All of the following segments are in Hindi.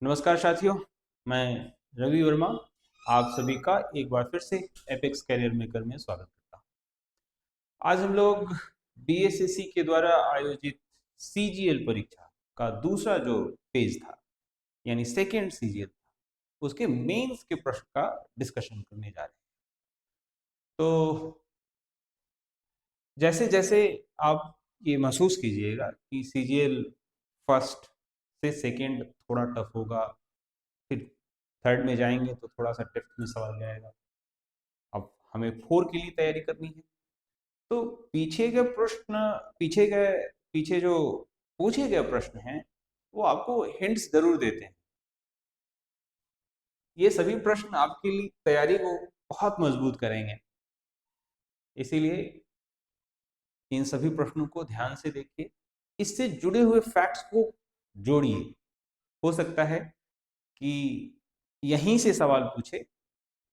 नमस्कार साथियों, मैं रवि वर्मा आप सभी का एक बार फिर से एपेक्स कैरियर मेकर में स्वागत करता हूँ। आज हम लोग बीएसएससी के द्वारा आयोजित सीजीएल परीक्षा का दूसरा जो पेज था यानी सेकेंड सीजीएल था, उसके मेंस के प्रश्न का डिस्कशन करने जा रहे हैं। तो जैसे जैसे आप ये महसूस कीजिएगा कि सीजीएल फर्स्ट से सेकेंड थोड़ा टफ होगा, फिर थर्ड में जाएंगे तो थोड़ा सा टेस्ट में सवाल जाएगा। अब हमें फोर के लिए तैयारी करनी है, तो पीछे जो पूछे गए प्रश्न हैं वो आपको हिंट्स जरूर देते हैं। ये सभी प्रश्न आपके लिए तैयारी को बहुत मजबूत करेंगे, इसीलिए इन सभी प्रश्नों को ध्यान से देखिए, इससे जुड़े हुए फैक्ट्स को जोड़िए। हो सकता है कि यहीं से सवाल पूछे,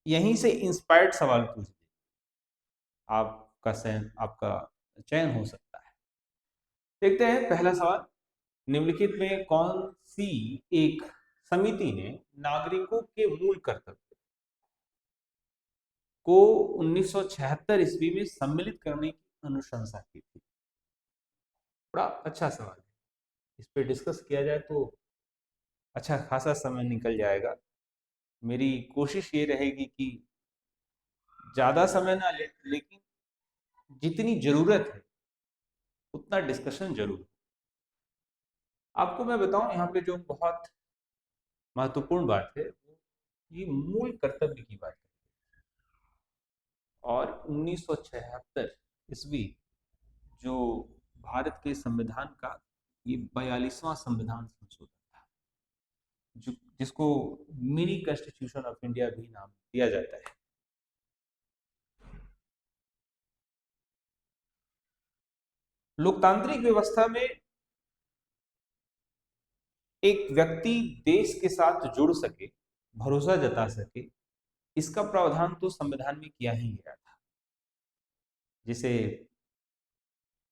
यहीं से इंस्पायर्ड सवाल पूछ दे, आपका चयन हो सकता है। देखते हैं पहला सवाल। निम्नलिखित में कौन सी एक समिति ने नागरिकों के मूल कर्तव्य को 1976 ईस्वी में सम्मिलित करने की अनुशंसा की थी? बड़ा अच्छा सवाल है, इस पे डिस्कस किया जाए तो अच्छा खासा समय निकल जाएगा। मेरी कोशिश ये रहेगी कि ज्यादा समय ना ले, लेकिन जितनी जरूरत है उतना डिस्कशन जरूर। आपको मैं बताऊं, यहाँ पे जो बहुत महत्वपूर्ण बात है वो ये मूल कर्तव्य की बात है। और 1976 ईस्वी जो भारत के संविधान का ये 42वां संविधान संशोधन था, जो जिसको मिनी कॉन्स्टिट्यूशन ऑफ इंडिया भी नाम दिया जाता है। लोकतांत्रिक व्यवस्था में एक व्यक्ति देश के साथ जुड़ सके, भरोसा जता सके, इसका प्रावधान तो संविधान में किया ही गया था, जिसे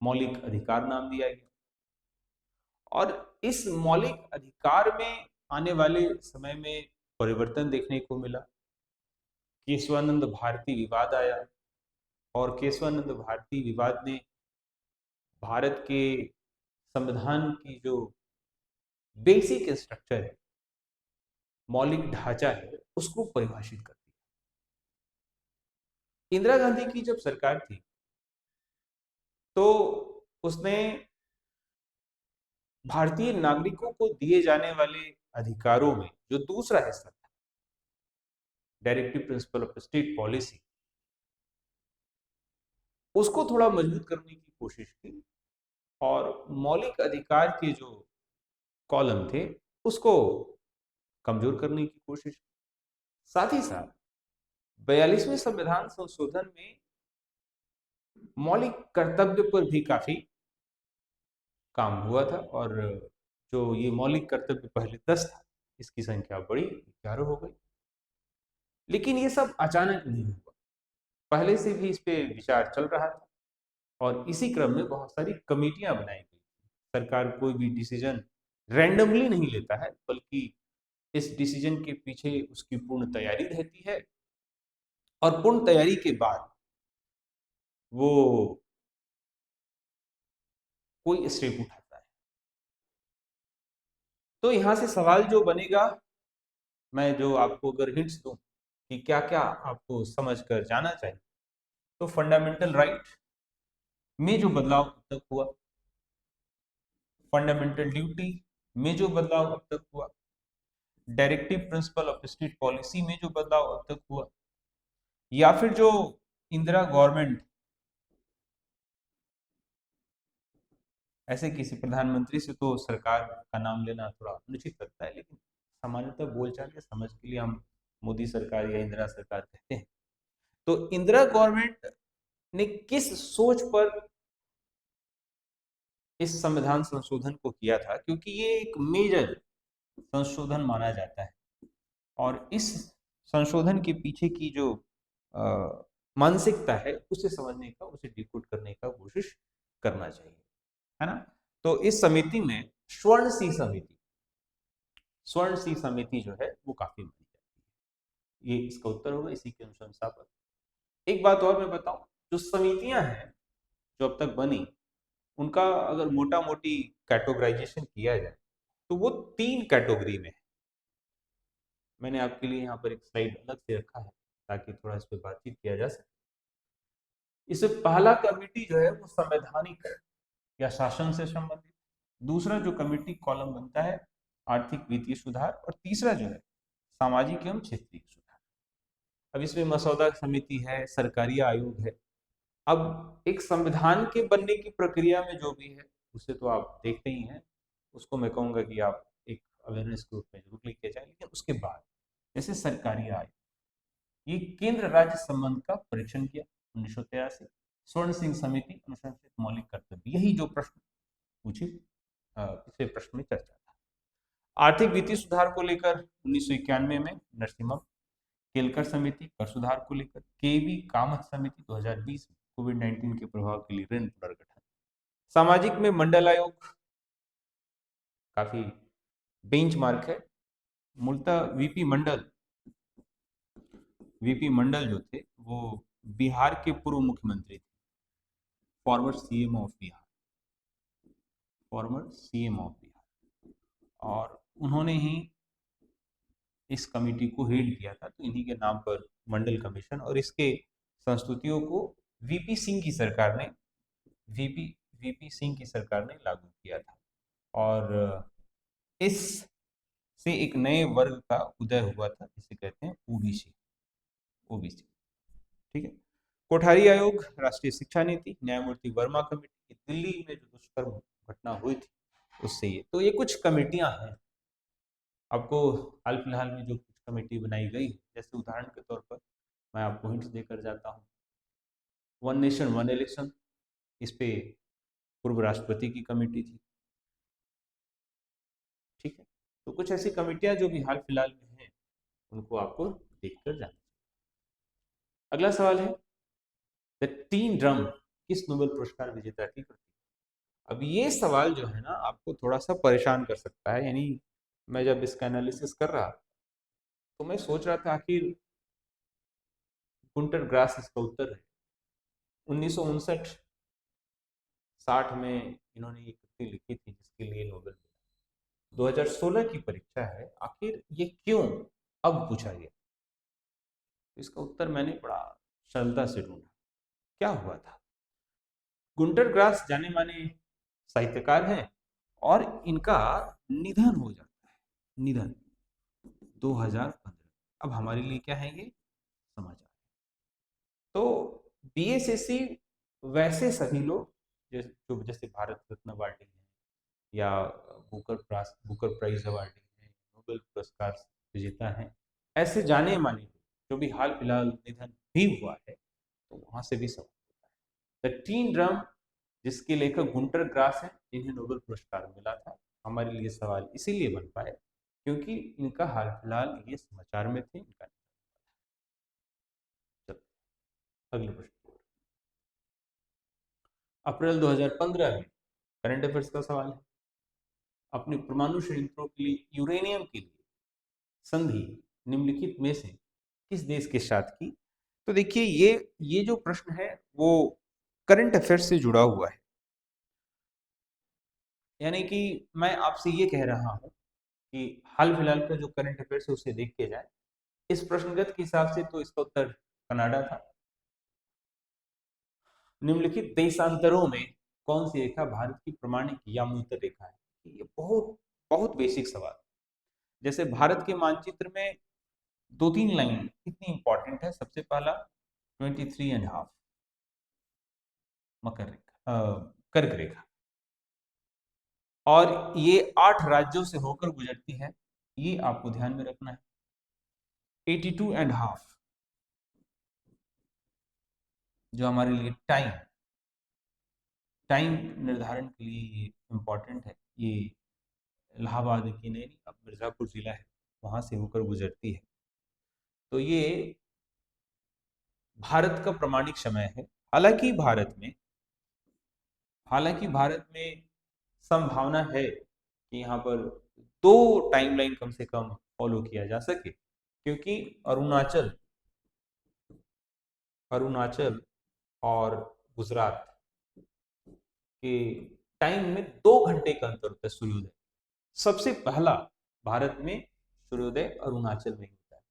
मौलिक अधिकार नाम दिया गया। और इस मौलिक अधिकार में आने वाले समय में परिवर्तन देखने को मिला। केशवानंद भारती विवाद आया और केशवानंद भारती विवाद ने भारत के संविधान की जो बेसिक स्ट्रक्चर है, मौलिक ढांचा है, उसको परिभाषित कर दिया। इंदिरा गांधी की जब सरकार थी तो उसने भारतीय नागरिकों को दिए जाने वाले अधिकारों में जो दूसरा हिस्सा था, directive principle of state policy, उसको थोड़ा मजबूत करने की कोशिश की और मौलिक अधिकार के जो कॉलम थे उसको कमजोर करने की कोशिश की। साथ ही साथ 42वें संविधान संशोधन में मौलिक कर्तव्य पर भी काफी काम हुआ था, और जो ये मौलिक कर्तव्य पहले 10 था, इसकी संख्या बढ़ी 11 हो गई। लेकिन ये सब अचानक नहीं हुआ, पहले से भी इस पे विचार चल रहा था और इसी क्रम में बहुत सारी कमेटियां बनाई गई। सरकार कोई भी डिसीजन रैंडमली नहीं लेता है, बल्कि इस डिसीजन के पीछे उसकी पूर्ण तैयारी रहती है और पूर्ण तैयारी के बाद वो कोई स्टेप उठाता है। तो यहां से सवाल जो बनेगा, मैं जो आपको अगर हिंट्स दूं कि क्या क्या आपको समझ कर जाना चाहिए, तो फंडामेंटल राइट में जो बदलाव अब तक हुआ, फंडामेंटल ड्यूटी में जो बदलाव अब तक हुआ, directive principle of state policy में जो बदलाव अब तक हुआ, या फिर जो इंदिरा गवर्नमेंट, ऐसे किसी प्रधानमंत्री से तो सरकार का नाम लेना थोड़ा अनुचित लगता है, लेकिन सामान्यतः बोलचाल के समझ के लिए हम मोदी सरकार या इंदिरा सरकार कहते हैं। तो इंदिरा गवर्नमेंट ने किस सोच पर इस संविधान संशोधन को किया था, क्योंकि ये एक मेजर संशोधन माना जाता है और इस संशोधन के पीछे की जो मानसिकता है उसे समझने का, उसे डिकोड करने का कोशिश करना चाहिए, है ना। तो इस समिति में स्वर्ण सिंह समिति, स्वर्ण सिंह समिति जो है वो काफी मानी जाती है। ये इसका उत्तर होगा इसी के अनुशंसा पर। एक बात और मैं बताऊं, जो समितियां हैं जो अब तक बनी, उनका अगर मोटा मोटी कैटेगराइजेशन किया जाए तो वो 3 कैटेगरी में है। मैंने आपके लिए यहाँ पर एक स्लाइड अलग से रखा है ताकि थोड़ा इस पर बातचीत किया जा सके। इससे पहला कमेटी जो है वो संवैधानिक या शासन से संबंधित, दूसरा जो कमेटी कॉलम बनता है आर्थिक वित्तीय सुधार, और तीसरा जो है सामाजिक एवं क्षेत्रीय सुधार। अब इसमें मसौदा समिति है, सरकारी आयोग है। अब एक संविधान के बनने की प्रक्रिया में जो भी है उसे तो आप देखते ही हैं, उसको मैं कहूंगा कि आप एक अवेयरनेस के रूप में जरूर लेके जाए। लेकिन उसके बाद जैसे सरकारी आयोग, ये केंद्र राज्य संबंध का परीक्षण किया 1983। स्वर्ण सिंह समिति अनुशंसित मौलिक कर्तव्य, यही जो प्रश्न पूछे पिछले प्रश्न में चर्चा था। आर्थिक वित्तीय सुधार को लेकर 1991 में नरसिम्हा केलकर समिति, कर सुधार को लेकर केवी कामत समिति 2020 में कोविड-19 के प्रभाव के लिए ऋण पुनर्गठन। सामाजिक में मंडल आयोग काफी बेंचमार्क है। मूलतः वीपी मंडल जो थे वो बिहार के पूर्व मुख्यमंत्री थे, फॉर्मर सीएम ऑफ बिहार, और उन्होंने ही इस कमेटी को हेड किया था। तो इन्हीं के नाम पर मंडल कमीशन, और इसके संस्तुतियों को वीपी सिंह की सरकार ने लागू किया था। और इस से एक नए वर्ग का उदय हुआ था जिसे कहते हैं ओबीसी। ठीक है। कोठारी आयोग, राष्ट्रीय शिक्षा नीति, न्यायमूर्ति वर्मा कमेटी, दिल्ली में जो दुष्कर्म घटना हुई थी उससे तो ये कुछ कमेटियां हैं। आपको हाल फिलहाल में जो कुछ कमेटी बनाई गई, जैसे उदाहरण के तौर पर मैं आपको हिंट्स देकर जाता हूँ। वन नेशन वन इलेक्शन, इस पे पूर्व राष्ट्रपति की कमेटी थी। ठीक है। तो कुछ ऐसी कमेटियां जो भी हाल फिलहाल में हैं उनको आपको देखकर जाना। अगला सवाल है, द टीन ड्रम किस नोबेल पुरस्कार विजेता की कृति? अब ये सवाल जो है ना आपको थोड़ा सा परेशान कर सकता है। यानी मैं जब इसका एनालिसिस कर रहा तो मैं सोच रहा था आखिर गुंटर ग्रास इसका उत्तर है। 1959-60 में इन्होंने ये कृति लिखी थी जिसके लिए नोबेल मिला। 2016 की परीक्षा है, आखिर ये क्यों अब पूछा गया? इसका उत्तर मैंने बड़ा सरलता से ढूंढा। क्या हुआ था? गुंटर ग्रास जाने माने साहित्यकार हैं और इनका निधन हो जाता है। निधन 2015। अब हमारे लिए क्या है ये समाचार। तो बीएसएससी वैसे सभी लोग जो जैसे भारत रत्न अवार्डी हैं या बुकर प्राइज अवार्डी हैं, नोबेल पुरस्कार विजेता हैं, ऐसे जाने माने जो भी हाल फिलहाल निधन भी हुआ है, तो वहां से भी सवाल होता है। द टीन ड्रम जिसके लेखक गुंटर ग्रास हैं, इन्हें नोबेल पुरस्कार मिला था। हमारे लिए सवाल इसीलिए बन पाए क्योंकि इनका हाल फिलहाल ये समाचार में थे। इनका अगले प्रश्न, अप्रैल 2015 में करंट अफेयर्स का सवाल है। अपने परमाणु संयंत्रों के लिए यूरेनियम के लिए संधि निम्नलिखित में से किस देश के साथ की? तो देखिए ये जो प्रश्न है वो करंट अफेयर से जुड़ा हुआ है। यानी कि मैं आपसे ये कह रहा हूं कि हाल फिलहाल का जो करंट अफेयर है उसे देख के जाए। इस प्रश्नगत के हिसाब से तो इसका उत्तर कनाडा था। निम्नलिखित देशांतरों में कौन सी रेखा भारत की प्रमाणिक यामांतर रेखा है? ये बहुत बहुत बेसिक सवाल। जैसे भारत के मानचित्र में 2-3 लाइन कितनी इंपॉर्टेंट है। सबसे पहला 23.5 मकर रेखा, कर्क रेखा, और ये 8 राज्यों से होकर गुजरती है। ये आपको ध्यान में रखना है। 82.5 जो हमारे लिए टाइम निर्धारण के लिए ये इम्पोर्टेंट है। ये इलाहाबाद की नहीं, अब मिर्जापुर जिला है, वहां से होकर गुजरती है। तो ये भारत का प्रमाणिक समय है। हालांकि भारत में संभावना है कि यहाँ पर दो टाइमलाइन कम से कम फॉलो किया जा सके, क्योंकि अरुणाचल अरुणाचल और गुजरात के टाइम में 2 घंटे का अंतर होता है सूर्योदय। सबसे पहला भारत में सूर्योदय अरुणाचल में होता है।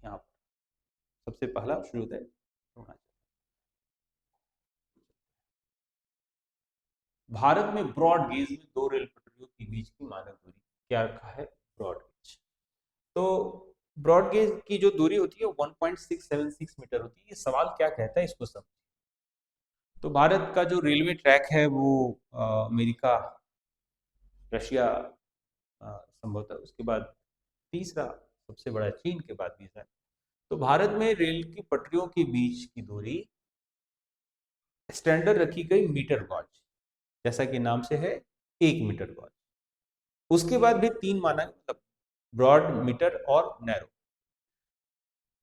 यहाँ पर सबसे पहला सूर्योदय अरुणाचल। भारत में ब्रॉड गेज में दो रेल पटरियों के बीच की मानक दूरी क्या रखा है? Broad gauge. तो ब्रॉड गेज की जो दूरी होती है 1.676 मीटर होती है। ये सवाल क्या कहता है इसको समझ। तो भारत का जो रेलवे ट्रैक है वो अमेरिका, रशिया, संभवतः उसके बाद तीसरा सबसे बड़ा चीन के बाद तीसरा। तो भारत में रेल की पटरियों के बीच की दूरी स्टैंडर्ड रखी गई मीटर गॉज, जैसा कि नाम से है 1 मीटर गॉज। उसके बाद भी 3 मानक, मतलब ब्रॉड, मीटर और नैरो।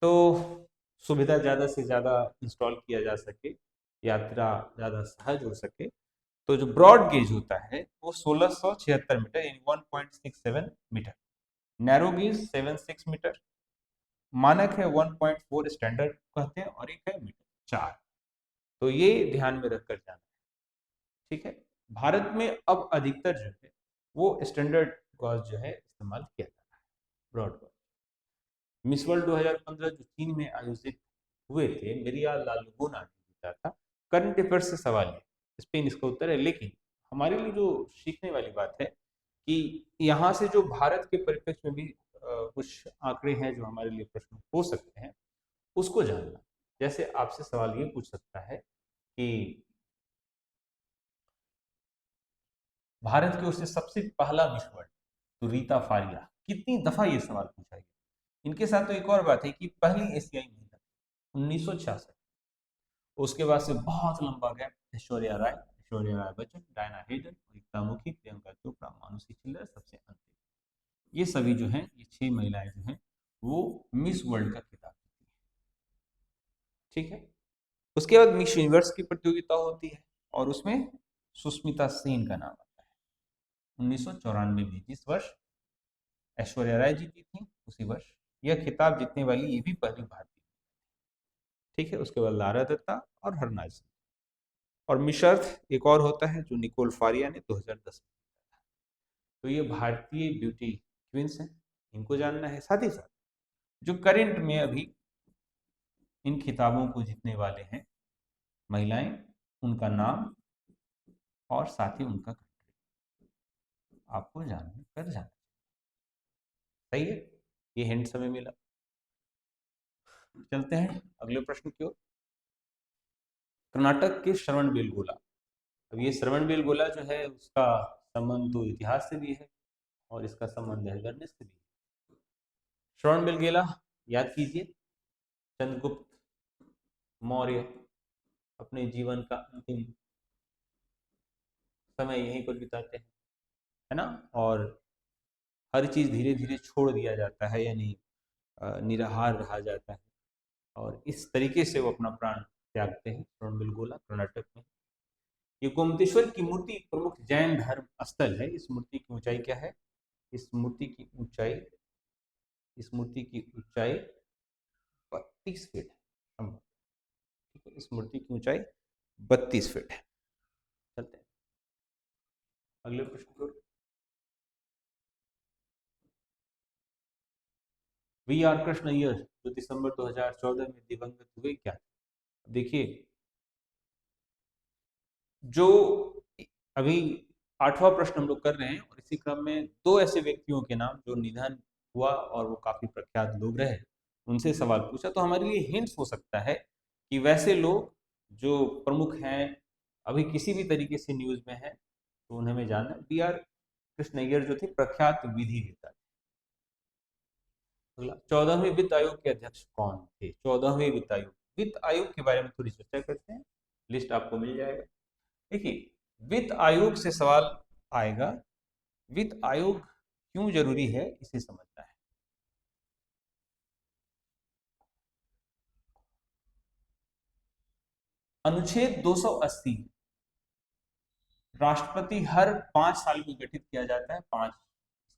तो सुविधा ज़्यादा से ज़्यादा इंस्टॉल किया जा सके, यात्रा ज़्यादा सहज हो सके, तो जो ब्रॉड गेज होता है वो 1676 मीटर यानी 1.67 मीटर, नैरो गेज 76 मीटर, मानक है 1.4 स्टैंडर्ड कहते हैं, और एक है मीटर 4। तो ये ध्यान में रखकर जाना है, ठीक है। भारत में अब अधिकतर जो है वो स्टैंडर्ड गॉज जो है इस्तेमाल किया जा रहा है, ब्रॉड गॉज। मिस वर्ल्ड 2015 जो चीन में आयोजित हुए थे, मेरिया लालगुना ने जीता था। करंट अफेयर्स से सवाल है, स्पेन इसका उत्तर है। लेकिन हमारे लिए जो सीखने वाली बात है कि यहाँ से जो भारत के परिप्रेक्ष्य में भी कुछ आंकड़े हैं जो हमारे लिए प्रश्न हो सकते हैं, उसको जानना। जैसे आपसे सवाल ये पूछ सकता है कि भारत की ओर से सबसे पहला मिस वर्ल्ड तो रीता फारिया, कितनी दफा ये सवाल पूछा गया। इनके साथ तो एक और बात है कि पहली एशियाई महिला 1966। उसके बाद से बहुत लंबा gap, Aishwarya Rai, Aishwarya Rai Bachchan, Diana Hayden, एकता मुखी, प्रियंका चोपड़ा, मानुषी चिल्लर सबसे अंतिम। ये सभी जो हैं, ये 6 महिलाएं जो हैं वो मिस वर्ल्ड का खिताब जीती हैं, ठीक है। उसके बाद मिस यूनिवर्स की प्रतियोगिता होती है और उसमें सुष्मिता सेन का नाम आता है। 1994 में, जिस वर्ष ऐश्वर्या राय जीती थी, उसी वर्ष यह खिताब जीतने वाली ये भी पहली भारतीय, ठीक है। उसके बाद लारा दत्ता और हरनाज सिंह। और मिशर्थ एक और होता है जो निकोल फारिया ने 2010 में। तो ये भारतीय ब्यूटी क्वींस हैं, इनको जानना है। साथ ही साथ जो करंट में अभी इन खिताबों को जीतने वाले हैं महिलाएं, उनका नाम और साथ ही उनका कंट्री आपको जान कर जाना। सही है, ये हिंट समय मिला। चलते हैं अगले प्रश्न की ओर। कर्नाटक के श्रवण बेलगोला। अब ये श्रवण बेलगोला जो है उसका संबंध तो इतिहास से भी है और इसका संबंध है गणित से भी। श्रवण बेलगोला याद कीजिए, चंद्रगुप्त मौर्य अपने जीवन का अंतिम समय यहीं पर बिताते हैं, है ना। और हर चीज धीरे धीरे छोड़ दिया जाता है, यानी निराहार रहा जाता है, और इस तरीके से वो अपना प्राण त्यागते हैं। श्रवणबेलगोला कर्नाटक में। ये गोमतेश्वर की मूर्ति प्रमुख जैन धर्म स्थल है। इस मूर्ति की ऊंचाई क्या है? इस मूर्ति की ऊंचाई, इस मूर्ति की ऊंचाई 32 फीट है। ठीक है, इस मूर्ति की ऊंचाई 32 फीट है। चलते हैं अगले प्रश्न की ओर। वी आर कृष्ण अय्यर जो दिसंबर 2014 में दिवंगत हुए, क्या? देखिए, जो अभी 8वां प्रश्न हम लोग कर रहे हैं और इसी क्रम में दो ऐसे व्यक्तियों के नाम जो निधन हुआ और वो काफी प्रख्यात लोग रहे, उनसे सवाल पूछा। तो हमारे लिए हिंट्स हो सकता है कि वैसे लोग जो प्रमुख हैं, अभी किसी भी तरीके से न्यूज में है, तो उन्हें हमें जानना। बी आर कृष्ण अय्यर जो थे प्रख्यात विधिवेत्ता। अगला, 14वें वित्त आयोग के अध्यक्ष कौन थे? 14वें वित्त आयोग, वित्त आयोग के बारे में थोड़ी चर्चा करते हैं। लिस्ट आपको मिल जाएगा। देखिए, वित्त आयोग से सवाल आएगा, वित्त आयोग क्यों जरूरी है इसे समझना है। अनुच्छेद 280 राष्ट्रपति हर 5 साल में गठित किया जाता है, 5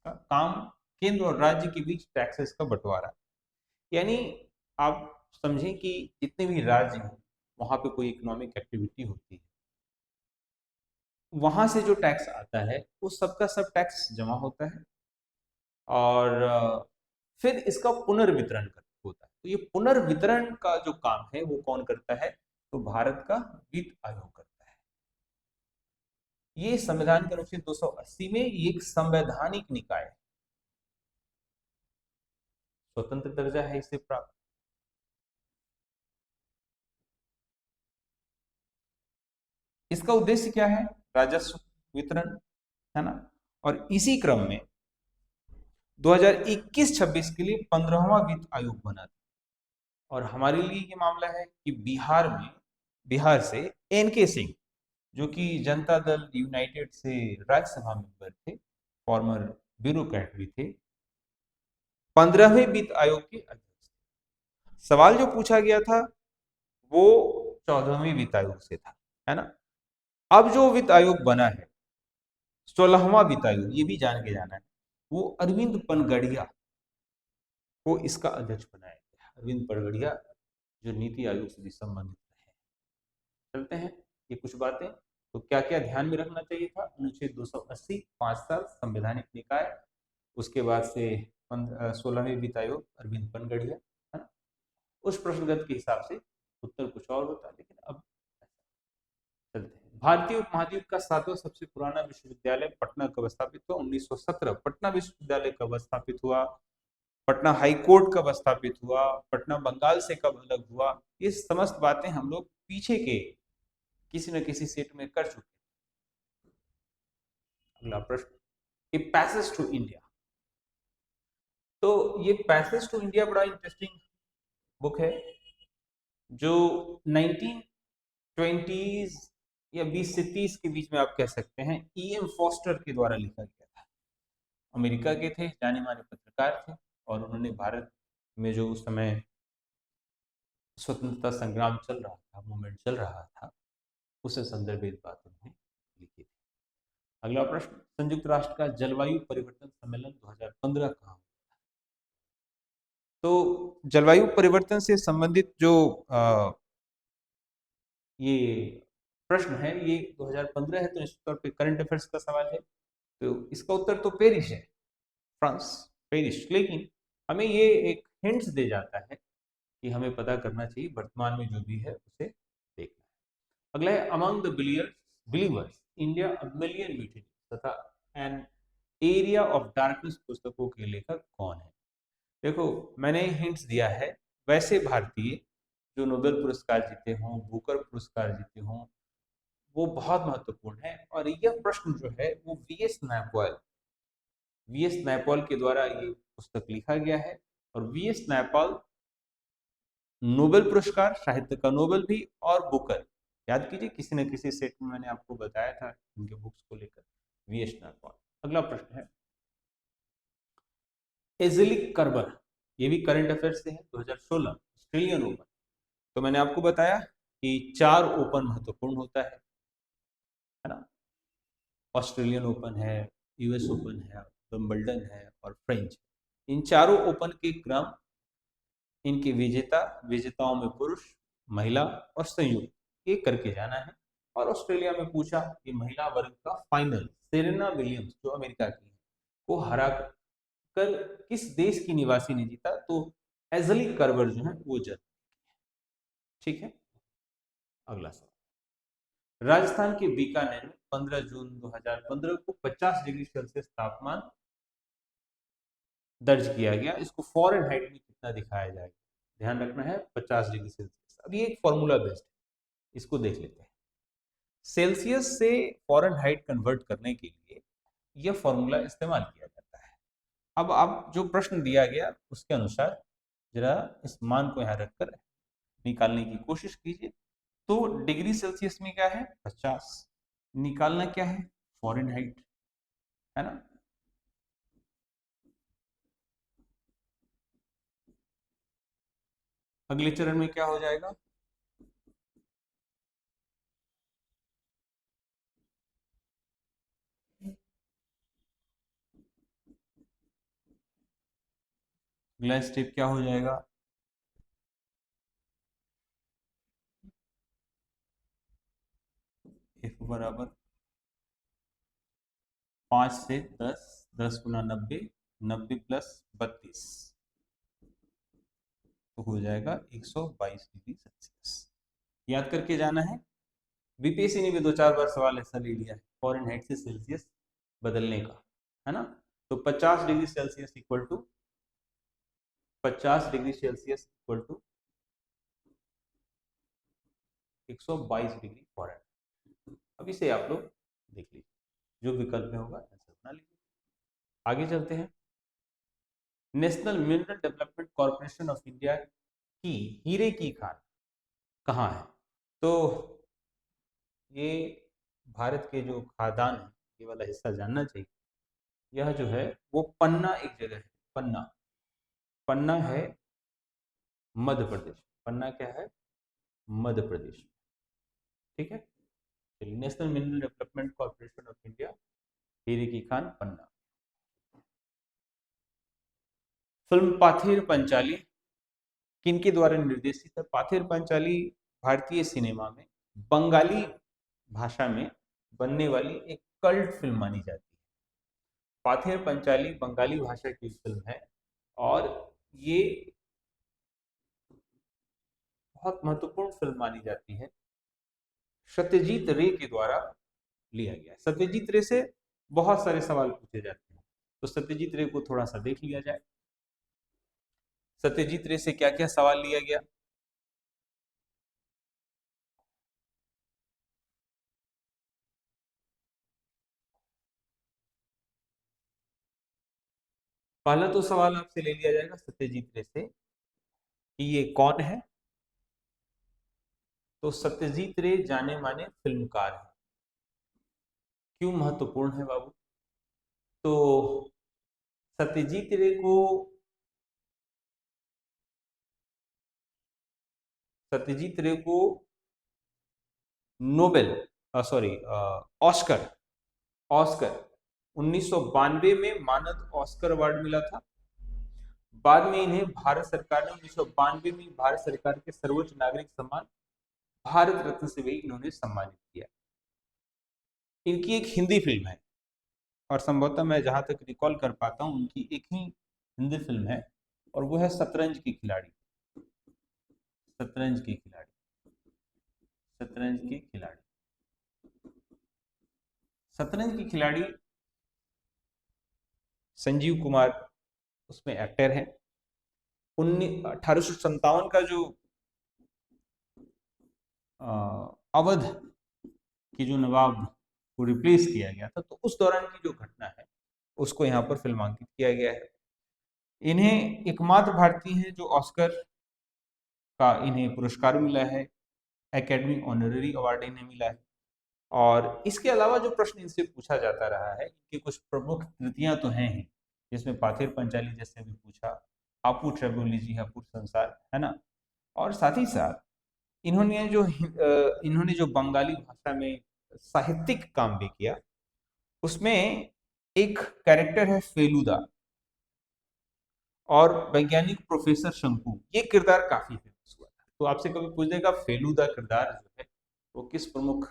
का काम केंद्र और राज्य के बीच टैक्सेस का बंटवारा। यानी आप समझें कि जितने भी राज्य हैं वहां पे कोई इकोनॉमिक एक्टिविटी होती है, वहां से जो टैक्स आता है वो सबका सब टैक्स जमा होता है और फिर इसका पुनर्वितरण होता है। तो ये पुनर्वितरण का जो काम है वो कौन करता है? तो भारत का वित्त आयोग करता है। ये संविधान के अनुच्छेद 280 में ये एक संवैधानिक निकाय है, स्वतंत्र दर्जा है इसे प्राप्त। इसका उद्देश्य क्या है? राजस्व वितरण, है ना। और इसी क्रम में 2021-26 के लिए 15वां वित्त आयोग बना था। और हमारे लिए ये मामला है कि बिहार से एन के सिंह, जो कि जनता दल यूनाइटेड से राज्यसभा मेंबर थे, फॉर्मर ब्यूरोक्रेट भी थे, 15वें वित्त आयोग के अध्यक्ष थे। सवाल जो पूछा गया था वो 14वें वित्त आयोग से था, है ना। अब जो वित्त आयोग बना है, 16वां वित्त आयोग, ये भी जान के जाना है, वो अरविंद पनगड़िया को इसका अध्यक्ष बनाया गया। अरविंद पनगड़िया जो नीति आयोग से भी संबंधित है। चलते हैं ये कुछ बातें। तो क्या क्या ध्यान में रखना चाहिए था? अनुच्छेद 280, 5 साल संवैधानिक निकाय, उसके बाद से 16वें वित्त आयोग अरविंद पनगड़िया, है ना। उस प्रश्नगत के हिसाब से उत्तर कुछ और होता, लेकिन अब चलते हैं। भारतीय उपमहाद्वीप का 7वां सबसे पुराना विश्वविद्यालय पटना कब स्थापित हुआ? 1917। पटना विश्वविद्यालय कब स्थापित हुआ? पटना हाई कोर्ट कब स्थापित हुआ? पटना बंगाल से कब अलग हुआ? ये समस्त बातें हम लोग पीछे के किसी न किसी सेट में कर चुके हैं। अगला प्रश्न, पैसेज टू इंडिया। तो ये पैसेज टू इंडिया बड़ा इंटरेस्टिंग बुक है, जो 1920s या 20 से 30 के बीच में आप कह सकते हैं, ई एम फॉस्टर के द्वारा लिखा गया था। अमेरिका के थे, जाने माने पत्रकार थे, और उन्होंने भारत में जो उस समय स्वतंत्रता संग्राम चल रहा था, मूवमेंट चल रहा था, उसे संदर्भित बात उन्होंने लिखी थी। अगला प्रश्न, संयुक्त राष्ट्र का जलवायु परिवर्तन सम्मेलन 2015 कहाँ हुआ? तो जलवायु परिवर्तन से संबंधित जो ये प्रश्न है, ये 2015 है, तो निश्चित तौर पे करंट अफेयर्स का सवाल है। तो इसका उत्तर तो पेरिस है, फ्रांस, पेरिस। लेकिन हमें ये एक हिंट्स दे जाता है कि हमें पता करना चाहिए वर्तमान में जो भी है उसे देखना है। अगला है, among the believers India a million mutinous तथा एन एरिया ऑफ डार्कनेस पुस्तकों के लेखक कौन है? देखो, मैंने हिंट्स दिया है। वैसे भारतीय जो नोबेल पुरस्कार जीते हों, बुकर पुरस्कार जीते हों, वो बहुत महत्वपूर्ण है। और यह प्रश्न जो है वो वी एस नायपॉल के द्वारा ये पुस्तक लिखा गया है। और वी एस नायपॉल नोबेल पुरस्कार, साहित्य का नोबेल भी, और बुकर, याद कीजिए किसी न किसी सेट में मैंने आपको बताया था उनके बुक्स को लेकर, वी एस नायपॉल। अगला प्रश्न है, एजेलिक कर्बर, ये भी करंट अफेयर से है, 2016 ऑस्ट्रेलियन ओपन। तो मैंने आपको बताया कि 4 ओपन महत्वपूर्ण होता है ना। ऑस्ट्रेलियन ओपन है, यूएस ओपन है, विंबलडन है और फ्रेंच। इन चारों ओपन के क्रम, इनके विजेताओं में पुरुष, महिला और संयुक्त, ये करके जाना है। और ऑस्ट्रेलिया में पूछा कि महिला वर्ग का फाइनल सेरेना विलियम्स जो अमेरिका की है को हरा कर किस देश की निवासी ने जीता? तो एजली कर्बर जो है वो जर्मनी। ठीक है। अगला सवाल, राजस्थान के बीकानेर में 15 जून 2015 को 50 डिग्री सेल्सियस तापमान दर्ज किया गया। इसको फॉरेन हाइट में कितना दिखाया जाएगा? ध्यान रखना है 50 डिग्री सेल्सियस। अब ये एक फॉर्मूला बेस्ड है, इसको देख लेते हैं। सेल्सियस से फॉरेन हाइट कन्वर्ट करने के लिए यह फॉर्मूला इस्तेमाल किया जाता है। अब आप जो प्रश्न दिया गया उसके अनुसार जरा इस मान को यहाँ रखकर निकालने की कोशिश कीजिए। तो डिग्री सेल्सियस में क्या है? 50। निकालना क्या है? फॉरेन हाइट, है ना। अगले चरण में क्या हो जाएगा? अगला स्टेप क्या हो जाएगा? एफ बराबर 5 से 10, 10 गुना 90, 90 प्लस 32, तो हो जाएगा 122 डिग्री सेल्सियस। याद करके जाना है। बीपीएससी ने भी 2-4 बार सवाल ऐसा ले लिया है फॉरेनहाइट से सेल्सियस बदलने का, है ना। तो 50 degree Celsius equal to 50 degree Celsius equal to 122 degree Fahrenheit. अब इसे आप लोग देख लीजिए, जो विकल्प में होगा आंसर बना लीजिए। आगे चलते हैं। National mineral development corporation of India की हीरे की खान कहाँ है? तो ये भारत के जो खादान है, ये वाला हिस्सा जानना चाहिए। यह जो है वो पन्ना एक जगह है, पन्ना, पन्ना है मध्य प्रदेश। पन्ना क्या है? मध्य प्रदेश। ठीक है, national mineral development corporation of India, हीरे की खान, पन्ना। फिल्म पाथेर पंचाली किनके द्वारा निर्देशित है? पाथेर पंचाली भारतीय सिनेमा में बंगाली भाषा में बनने वाली एक कल्ट फिल्म मानी जाती है। पाथेर पंचाली बंगाली भाषा की फिल्म है और ये बहुत महत्वपूर्ण फिल्म मानी जाती है। सत्यजीत रे के द्वारा लिया गया है। सत्यजीत रे से बहुत सारे सवाल पूछे जाते हैं, तो सत्यजीत रे को थोड़ा सा देख लिया जाए। सत्यजीत रे से क्या क्या सवाल लिया गया? पहला तो सवाल आपसे ले लिया जाएगा सत्यजीत रे से कि ये कौन है। तो सत्यजीत रे जाने माने फिल्मकार है। क्यों महत्वपूर्ण है बाबू? तो सत्यजीत रे को, सत्यजीत रे को नोबेल, सॉरी, ऑस्कर, ऑस्कर 1992 में मानद ऑस्कर अवार्ड मिला था। बाद में इन्हें भारत सरकार ने 1992 में भारत सरकार के सर्वोच्च नागरिक सम्मान भारत रत्न से भी इन्होंने सम्मानित किया। इनकी एक हिंदी फिल्म है और संभवतः मैं जहां तक रिकॉल कर पाता हूं उनकी एक ही हिंदी फिल्म है और वो है शतरंज की खिलाड़ी। शतरंज की खिलाड़ी, शतरंज की खिलाड़ी, शतरंज की खिलाड़ी। संजीव कुमार उसमें एक्टर है। 1857 का जो अवध की जो नवाब को रिप्लेस किया गया था, तो उस दौरान की जो घटना है उसको यहाँ पर फिल्मांकित किया गया है। इन्हें एकमात्र भारतीय हैं जो ऑस्कर का इन्हें पुरस्कार मिला है। एकेडमी ऑनररी अवार्ड इन्हें मिला है। और इसके अलावा जो प्रश्न इनसे पूछा जाता रहा है, इनकी कुछ प्रमुख कृतियां तो हैं ही, जिसमें पाथेर पंचाली जैसे भी पूछा, आपू ट्रेबोलिजी, हपुर संसार, है ना। और साथ ही साथ इन्होंने जो बंगाली भाषा में साहित्यिक काम भी किया, उसमें एक कैरेक्टर है फेलुदा और वैज्ञानिक प्रोफेसर शंकु। ये किरदार काफी फेमस हुआ था। तो आपसे कभी पूछ देगा फेलुदा किरदार जो है वो किस प्रमुख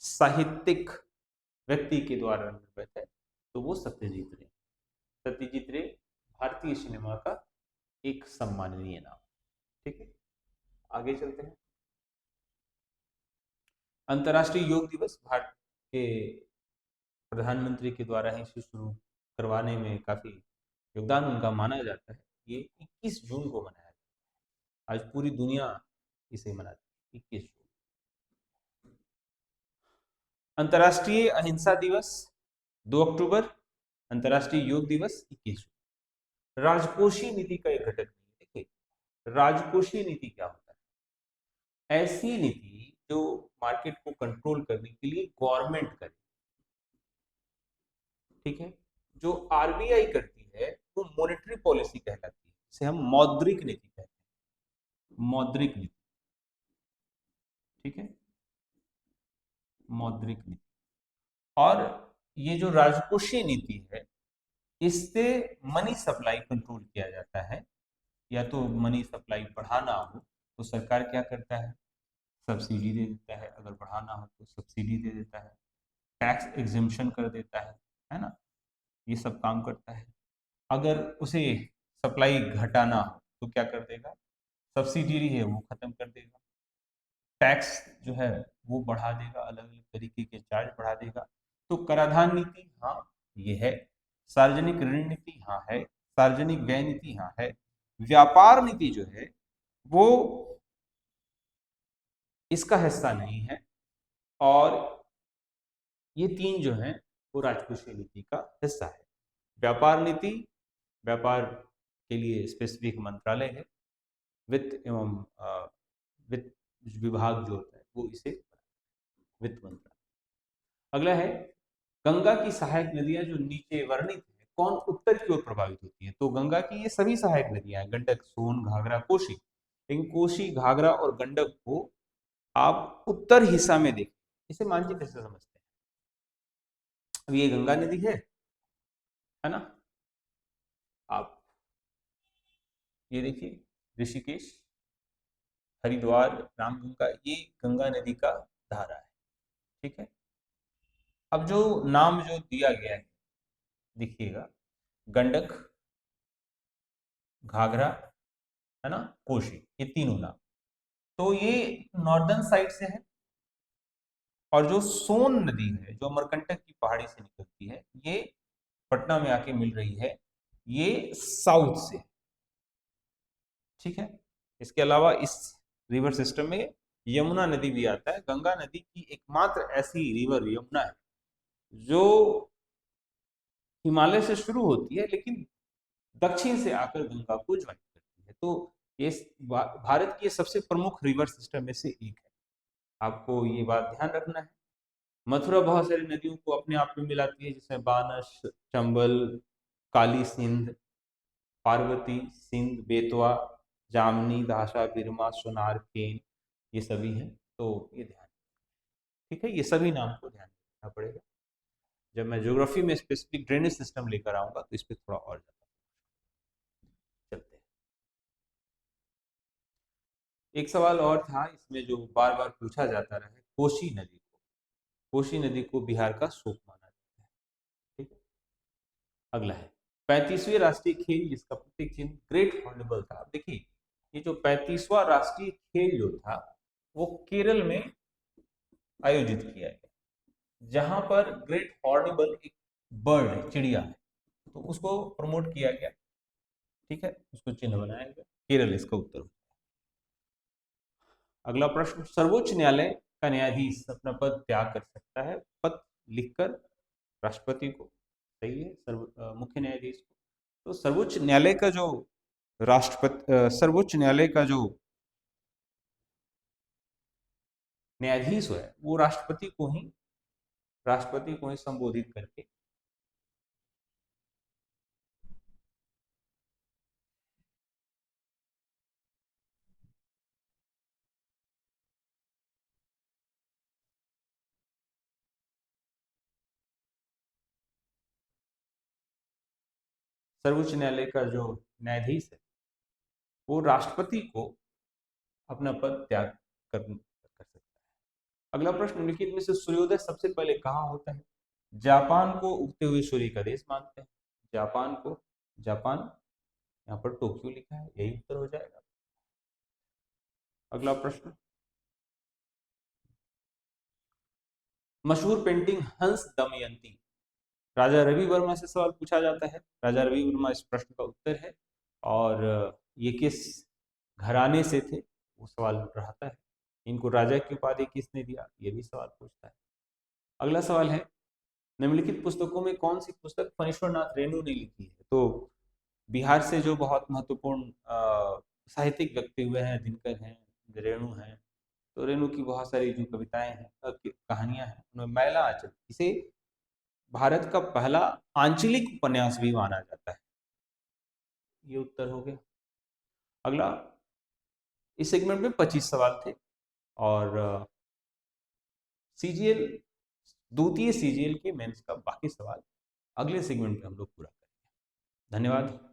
साहित्यिक व्यक्ति के द्वारा निर्मित है, तो वो सत्यजीत रे। सत्यजीत रे भारतीय सिनेमा का एक सम्माननीय नाम। ठीक है, आगे चलते हैं। अंतर्राष्ट्रीय योग दिवस भारत के प्रधानमंत्री के द्वारा ही इसे शुरू करवाने में काफी योगदान उनका माना जाता है। ये 21 जून को मनाया जाता है। आज पूरी दुनिया इसे मनाती है, 21 जून। अंतर्राष्ट्रीय अहिंसा दिवस 2 अक्टूबर, अंतर्राष्ट्रीय योग दिवस 21 जून। राजकोषीय नीति का एक घटक नहीं है। देखिए, राजकोषीय नीति क्या होता है? ऐसी नीति जो मार्केट को कंट्रोल करने के लिए गवर्नमेंट करे। ठीक है, जो आरबीआई करती है वो मॉनेटरी पॉलिसी कहलाती है, जिसे हम मौद्रिक नीति कहते हैं। मौद्रिक नीति, ठीक है, मौद्रिक नीति। और ये जो राजकोषीय नीति है, इससे मनी सप्लाई कंट्रोल किया जाता है या तो मनी सप्लाई बढ़ाना हो तो सरकार क्या करता है, सब्सिडी दे देता है, अगर बढ़ाना हो तो सब्सिडी दे देता है, टैक्स एग्जिम्पशन कर देता है ना, ये सब काम करता है। अगर उसे सप्लाई घटाना हो तो क्या कर देगा, सब्सिडी है वो खत्म कर देगा, टैक्स जो है वो बढ़ा देगा, अलग अलग तरीके के चार्ज बढ़ा देगा। तो कराधान नीति हाँ ये है, सार्वजनिक ऋण नीति हाँ है, सार्वजनिक व्यय नीति हाँ है, व्यापार नीति जो है वो इसका हिस्सा नहीं है, और ये तीन जो है वो राजकोषीय नीति का हिस्सा है। व्यापार नीति, व्यापार के लिए स्पेसिफिक मंत्रालय है, वित्त एवं वित्त विभाग जो होता है वो इसे वित्त मंत्रालय। अगला है गंगा की सहायक नदियां जो नीचे वर्णित है कौन उत्तर की ओर प्रभावित होती है। तो गंगा की ये सभी सहायक नदियां हैं, गंडक, सोन, घाघरा, कोसी। लेकिन कोसी, घाघरा और गंडक को आप उत्तर हिस्सा में देखें, इसे मानचित्र से समझते हैं। अब ये गंगा नदी है ना, आप ये देखिए ऋषिकेश, हरिद्वार, रामगंगा, ये गंगा नदी का धारा है, ठीक है। अब जो नाम जो दिया गया है देखिएगा, गंडक, घाघरा, है ना, कोशी, ये तीनों नाम, तो ये नॉर्दर्न साइड से है। और जो सोन नदी है जो अमरकंटक की पहाड़ी से निकलती है, ये पटना में आके मिल रही है, ये साउथ से, ठीक है। इसके अलावा इस रिवर सिस्टम में यमुना नदी भी आता है। गंगा नदी की एकमात्र ऐसी रिवर यमुना है जो हिमालय से शुरू होती है लेकिन दक्षिण से आकर गंगा को ज्वाइन करती है। तो ये भारत की सबसे प्रमुख रिवर सिस्टम में से एक है, आपको ये बात ध्यान रखना है। मथुरा बहुत सारी नदियों को अपने आप में मिलाती है, जिसमें बानस, चंबल, काली सिंध, पार्वती, सिंध, बेतवा, जामनी, दाशा, बिरमा, सोनार, केन, ये सभी हैं। तो ये ध्यान, ठीक है, ये सभी नाम को ध्यान रखना पड़ेगा। जब मैं ज्योग्राफी में स्पेसिफिक ड्रेनेज सिस्टम लेकर आऊंगा तो इस पर थोड़ा और ज्यादा चलते हैं। एक सवाल और था इसमें जो बार बार पूछा जाता रहा है, कोसी नदी को, कोसी नदी को बिहार का शोक माना जाता है, ठीक है। अगला है 35वें राष्ट्रीय खेल जिसका प्रतीक चिन्ह ग्रेट हॉर्निबल था। देखिए ये जो 35वां राष्ट्रीय खेल जो था वो केरल में आयोजित किया गया, जहां पर ग्रेट हॉर्निबल एक बर्ड है, चिड़िया है, तो उसको प्रमोट किया गया, ठीक है, उसको चिन्ह बनाया गया, केरल इसका उत्तर। अगला प्रश्न, सर्वोच्च न्यायालय का न्यायाधीश अपना पद त्याग कर सकता है, पद लिखकर राष्ट्रपति को, सही है, मुख्य न्यायाधीश को। तो सर्वोच्च न्यायालय का जो सर्वोच्च न्यायालय का जो न्यायाधीश है वो राष्ट्रपति को ही संबोधित करके सर्वोच्च न्यायालय का जो न्यायाधीश है वो राष्ट्रपति को अपना पद त्याग कर सकता है। अगला प्रश्न, निम्नलिखित में से सूर्योदय सबसे पहले कहाँ होता है। जापान को उगते हुए सूर्य का देश मानते हैं, जापान, यहाँ पर टोक्यो लिखा है, यही उत्तर हो जाएगा। अगला प्रश्न, मशहूर पेंटिंग हंस दमयंती, राजा रवि वर्मा से सवाल पूछा जाता है। राजा रवि वर्मा इस प्रश्न का उत्तर है, और ये किस घराने से थे वो सवाल रहता है। इनको राजा की उपाधि किसने दिया, ये भी सवाल पूछता है। अगला सवाल है, निम्नलिखित पुस्तकों में कौन सी पुस्तक फणीश्वरनाथ रेणु ने लिखी है। तो बिहार से जो बहुत महत्वपूर्ण साहित्यिक व्यक्ति हुए हैं, दिनकर हैं, रेणु हैं, तो रेणु की बहुत सारी जो कविताएं हैं, कहानियां हैं, उनमें मैला आंचल, इसे भारत का पहला आंचलिक उपन्यास भी माना जाता है। ये उत्तर हो गया। अगला, इस सेगमेंट में 25 सवाल थे, और सीजीएल, द्वितीय सीजीएल के मेंस का बाकी सवाल अगले सेगमेंट में हम लोग पूरा करेंगे। धन्यवाद।